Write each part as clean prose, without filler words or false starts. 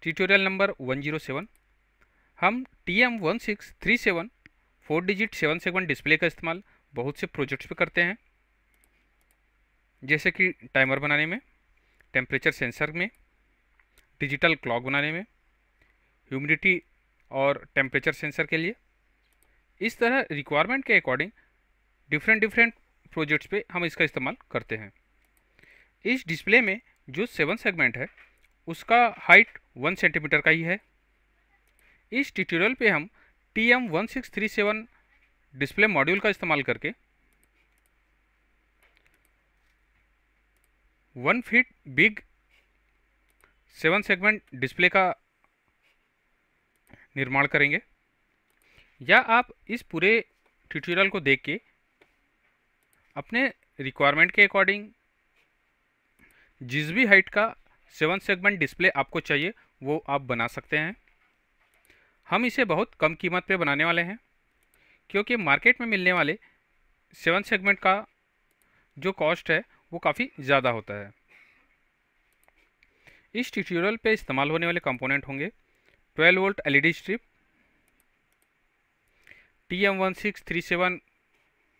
Tutorial number 107। हम TM1637 4 digit 7 segment display का इस्तेमाल बहुत से प्रोजेक्ट्स पे करते हैं, जैसे कि टाइमर बनाने में, टेम्परेचर सेंसर में, डिजिटल क्लॉक बनाने में, ह्यूमिडिटी और टेम्परेचर सेंसर के लिए। इस तरह रिक्वायरमेंट के अकॉर्डिंग डिफरेंट डिफरेंट प्रोजेक्ट्स पे हम इसका इस्तेमाल करते हैं। इस डिस्प्ले में जो 7 सेगमेंट है उसका हाइट 1 सेंटीमीटर का ही है। इस ट्यूटोरियल पे हम TM1637 डिस्प्ले मॉड्यूल का इस्तेमाल करके 1 फीट बिग 7 सेगमेंट डिस्प्ले का निर्माण करेंगे। या आप इस पूरे ट्यूटोरियल को देख के अपने रिक्वायरमेंट के अकॉर्डिंग जिस भी हाइट का 7 सेगमेंट डिस्प्ले आपको चाहिए वो आप बना सकते हैं। हम इसे बहुत कम कीमत पे बनाने वाले हैं, क्योंकि मार्केट में मिलने वाले 7 सेगमेंट का जो कॉस्ट है वो काफ़ी ज़्यादा होता है। इस ट्यूटोरियल पे इस्तेमाल होने वाले कंपोनेंट होंगे 12 volt LED strip, TM1637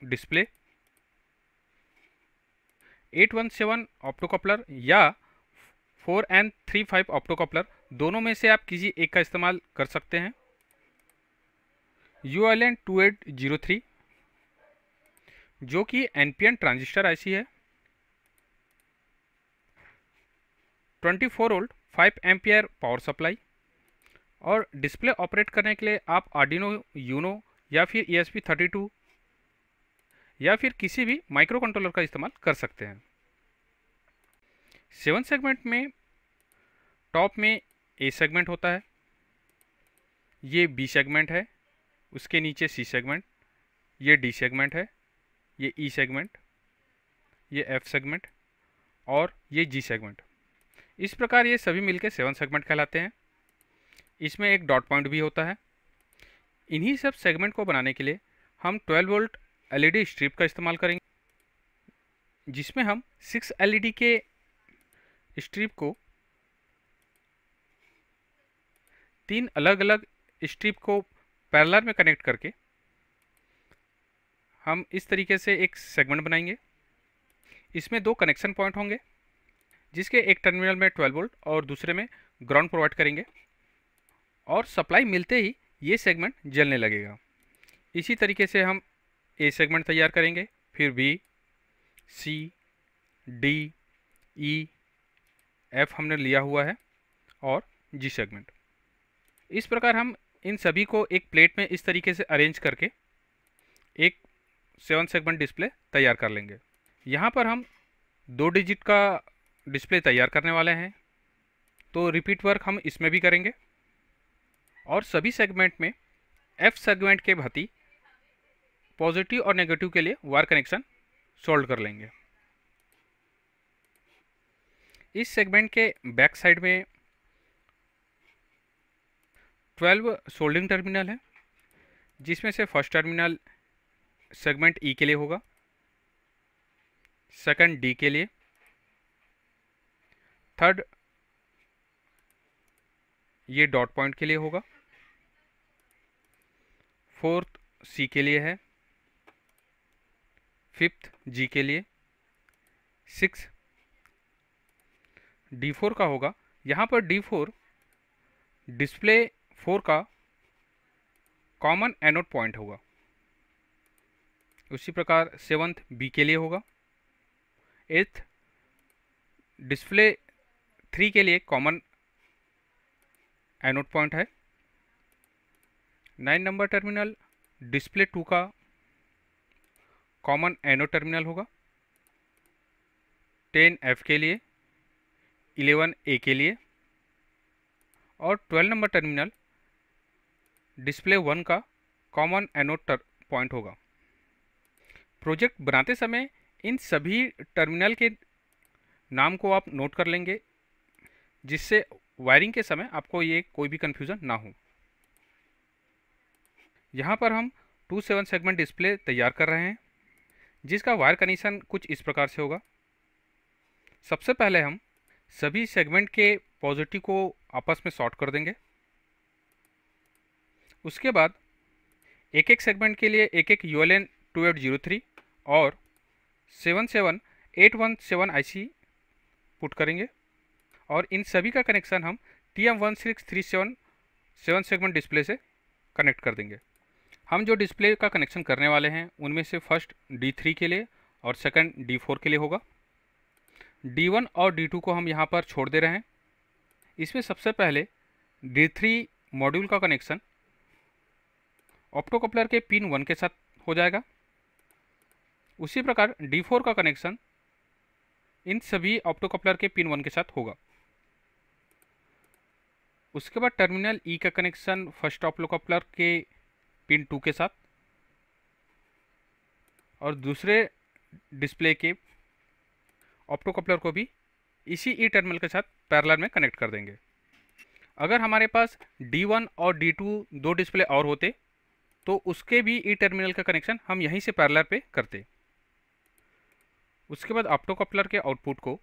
display, 817 optocoupler या 4N35 ऑप्टोकपलर, दोनों में से आप किसी एक का इस्तेमाल कर सकते हैं। ULN2803 जो कि NPN ट्रांजिस्टर IC है, 24 वोल्ट 5 एम्पियर पावर सप्लाई, और डिस्प्ले ऑपरेट करने के लिए आप आर्डिनो यूनो या फिर ESP32 या फिर किसी भी माइक्रो कंट्रोलर का इस्तेमाल कर सकते हैं। 7 सेगमेंट में टॉप में A सेगमेंट होता है, ये B सेगमेंट है, उसके नीचे C सेगमेंट, ये D सेगमेंट है, ये E सेगमेंट, ये F सेगमेंट और ये G सेगमेंट। इस प्रकार ये सभी मिलकर 7 सेगमेंट कहलाते हैं। इसमें एक डॉट पॉइंट भी होता है। इन्हीं सब सेगमेंट को बनाने के लिए हम 12 वोल्ट LED स्ट्रिप का इस्तेमाल करेंगे, जिसमें हम 6 LED के स्ट्रिप को 3 अलग अलग स्ट्रिप को पैरेलल में कनेक्ट करके हम इस तरीके से एक सेगमेंट बनाएंगे। इसमें 2 कनेक्शन पॉइंट होंगे, जिसके एक टर्मिनल में 12 वोल्ट और दूसरे में ग्राउंड प्रोवाइड करेंगे, और सप्लाई मिलते ही ये सेगमेंट जलने लगेगा। इसी तरीके से हम A सेगमेंट तैयार करेंगे, फिर B, C, D, E, F हमने लिया हुआ है, और G सेगमेंट। इस प्रकार हम इन सभी को एक प्लेट में इस तरीके से अरेंज करके एक 7 सेगमेंट डिस्प्ले तैयार कर लेंगे। यहाँ पर हम 2 डिजिट का डिस्प्ले तैयार करने वाले हैं, तो रिपीट वर्क हम इसमें भी करेंगे, और सभी सेगमेंट में F सेगमेंट के भांति पॉजिटिव और नेगेटिव के लिए वायर कनेक्शन सोल्ड कर लेंगे। इस सेगमेंट के बैक साइड में 12 सोल्डिंग टर्मिनल है, जिसमें से फर्स्ट टर्मिनल सेगमेंट E के लिए होगा, सेकंड D के लिए, थर्ड ये डॉट पॉइंट के लिए होगा, फोर्थ C के लिए है, फिफ्थ G के लिए, 6 D4 का होगा। यहाँ पर D4 डिस्प्ले 4 का कॉमन एनोड पॉइंट होगा। उसी प्रकार 7th B के लिए होगा, 8th डिस्प्ले 3 के लिए कॉमन एनोड पॉइंट है, 9 नंबर टर्मिनल डिस्प्ले 2 का कॉमन एनोड टर्मिनल होगा, 10 F के लिए, 11 A के लिए, और 12 नंबर टर्मिनल डिस्प्ले 1 का कॉमन एनोड पॉइंट होगा। प्रोजेक्ट बनाते समय इन सभी टर्मिनल के नाम को आप नोट कर लेंगे, जिससे वायरिंग के समय आपको ये कोई भी कन्फ्यूज़न ना हो। यहाँ पर हम 2 7 सेगमेंट डिस्प्ले तैयार कर रहे हैं, जिसका वायर कनेक्शन कुछ इस प्रकार से होगा। सबसे पहले हम सभी सेगमेंट के पॉजिटिव को आपस में शॉर्ट कर देंगे। उसके बाद एक एक सेगमेंट के लिए एक एक ULN 2803 और 77817 IC पुट करेंगे और इन सभी का कनेक्शन हम TM1637 7 सेगमेंट डिस्प्ले से कनेक्ट कर देंगे। हम जो डिस्प्ले का कनेक्शन करने वाले हैं उनमें से फर्स्ट D3 के लिए और सेकंड D4 के लिए होगा। D1 और D2 को हम यहाँ पर छोड़ दे रहे हैं। इसमें सबसे पहले D3 मॉड्यूल का कनेक्शन ऑप्टोकपलर के पिन 1 के साथ हो जाएगा। उसी प्रकार D4 का कनेक्शन इन सभी ऑप्टोकपलर के पिन 1 के साथ होगा। उसके बाद टर्मिनल E का कनेक्शन फर्स्ट ऑप्टोकपलर के पिन 2 के साथ और दूसरे डिस्प्ले के ऑप्टोकपलर को भी इसी E टर्मिनल के साथ पैरेलल में कनेक्ट कर देंगे। अगर हमारे पास D1 और D2 दो डिस्प्ले और होते तो उसके भी E टर्मिनल का कनेक्शन हम यहीं से पैरेलल पे करते। उसके बाद ऑप्टोकपलर के आउटपुट को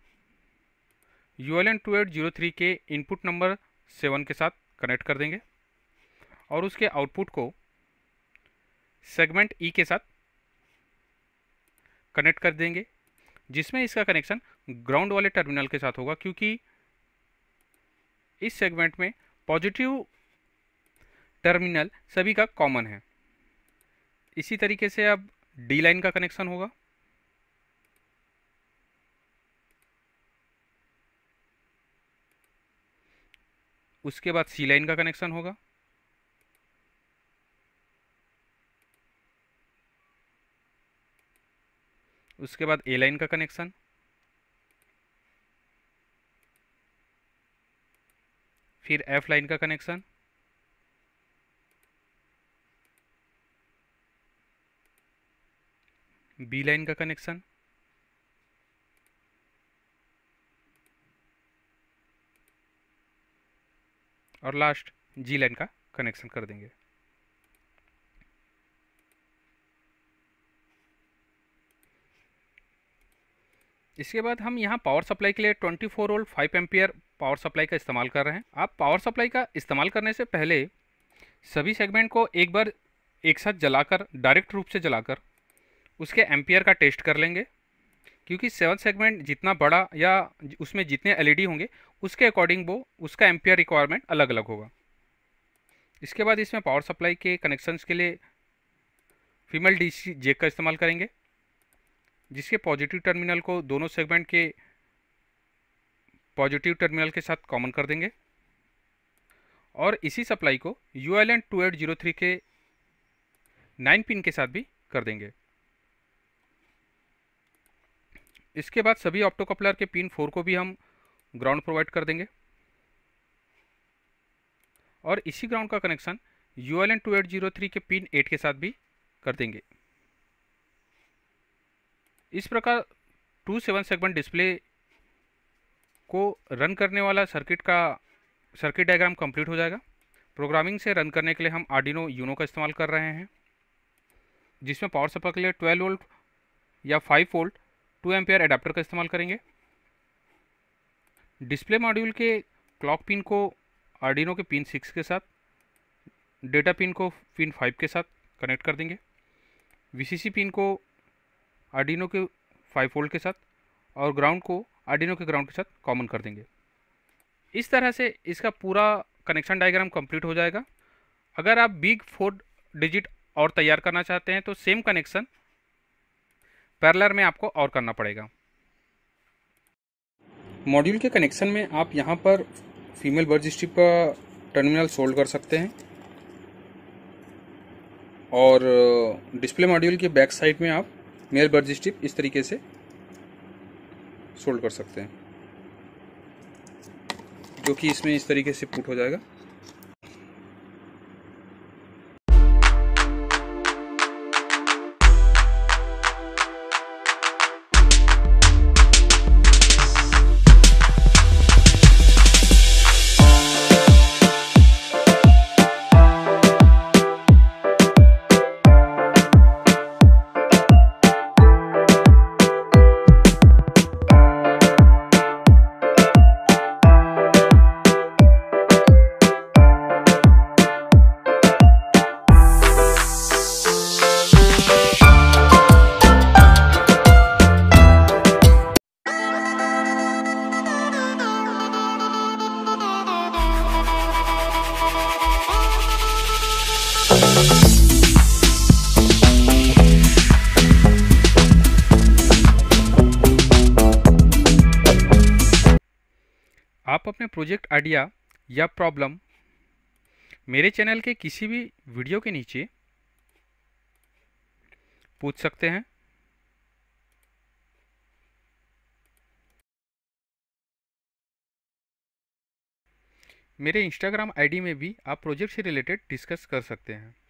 ULN 2803 के इनपुट नंबर 7 के साथ कनेक्ट कर देंगे और उसके आउटपुट को सेगमेंट E के साथ कनेक्ट कर देंगे, जिसमें इसका कनेक्शन ग्राउंड वाले टर्मिनल के साथ होगा, क्योंकि इस सेगमेंट में पॉजिटिव टर्मिनल सभी का कॉमन है। इसी तरीके से अब D लाइन का कनेक्शन होगा। उसके बाद C लाइन का कनेक्शन होगा। उसके बाद A लाइन का कनेक्शन, फिर F लाइन का कनेक्शन, B लाइन का कनेक्शन, और लास्ट G लाइन का कनेक्शन कर देंगे। इसके बाद हम यहाँ पावर सप्लाई के लिए 24 वोल्ट 5 एम्पियर पावर सप्लाई का इस्तेमाल कर रहे हैं। आप पावर सप्लाई का इस्तेमाल करने से पहले सभी सेगमेंट को एक बार एक साथ जलाकर, डायरेक्ट रूप से जलाकर उसके एम्पियर का टेस्ट कर लेंगे, क्योंकि 7 सेगमेंट जितना बड़ा या उसमें जितने LED होंगे उसके अकॉर्डिंग वो उसका एम्पियर रिक्वायरमेंट अलग अलग होगा। इसके बाद इसमें पावर सप्लाई के कनेक्शंस के लिए फीमेल DC जैक का इस्तेमाल करेंगे, जिसके पॉजिटिव टर्मिनल को दोनों सेगमेंट के पॉजिटिव टर्मिनल के साथ कॉमन कर देंगे और इसी सप्लाई को ULN 2803 के 9 पिन के साथ भी कर देंगे। इसके बाद सभी ऑप्टोकपलर के पिन 4 को भी हम ग्राउंड प्रोवाइड कर देंगे और इसी ग्राउंड का कनेक्शन ULN 2803 के पिन 8 के साथ भी कर देंगे। इस प्रकार 2 7 सेगमेंट डिस्प्ले को रन करने वाला सर्किट डायग्राम कंप्लीट हो जाएगा। प्रोग्रामिंग से रन करने के लिए हम आर्डिनो यूनो का इस्तेमाल कर रहे हैं, जिसमें पावर सप्लाई के लिए 12 वोल्ट या 5 वोल्ट 2 एम्पियर एडाप्टर का इस्तेमाल करेंगे। डिस्प्ले मॉड्यूल के क्लॉक पिन को आर्डिनो के पिन 6 के साथ, डेटा पिन को पिन 5 के साथ कनेक्ट कर देंगे। VCC पिन को आर्डिनो के 5 वोल्ट के साथ और ग्राउंड को आर्डिनो के ग्राउंड के साथ कॉमन कर देंगे। इस तरह से इसका पूरा कनेक्शन डायग्राम कंप्लीट हो जाएगा। अगर आप बिग 4 डिजिट और तैयार करना चाहते हैं तो सेम कनेक्शन पैरेलल में आपको और करना पड़ेगा। मॉड्यूल के कनेक्शन में आप यहाँ पर फीमेल बर्ज स्ट्रिप का टर्मिनल सोल्ड कर सकते हैं और डिस्प्ले मॉड्यूल के बैक साइड में आप मेल बर्ज स्ट्रिप इस तरीके से सोल्ड कर सकते हैं, जो कि इसमें इस तरीके से पुट हो जाएगा। आप अपने प्रोजेक्ट आइडिया या प्रॉब्लम मेरे चैनल के किसी भी वीडियो के नीचे पूछ सकते हैं। मेरे इंस्टाग्राम आईडी में भी आप प्रोजेक्ट से रिलेटेड डिस्कस कर सकते हैं।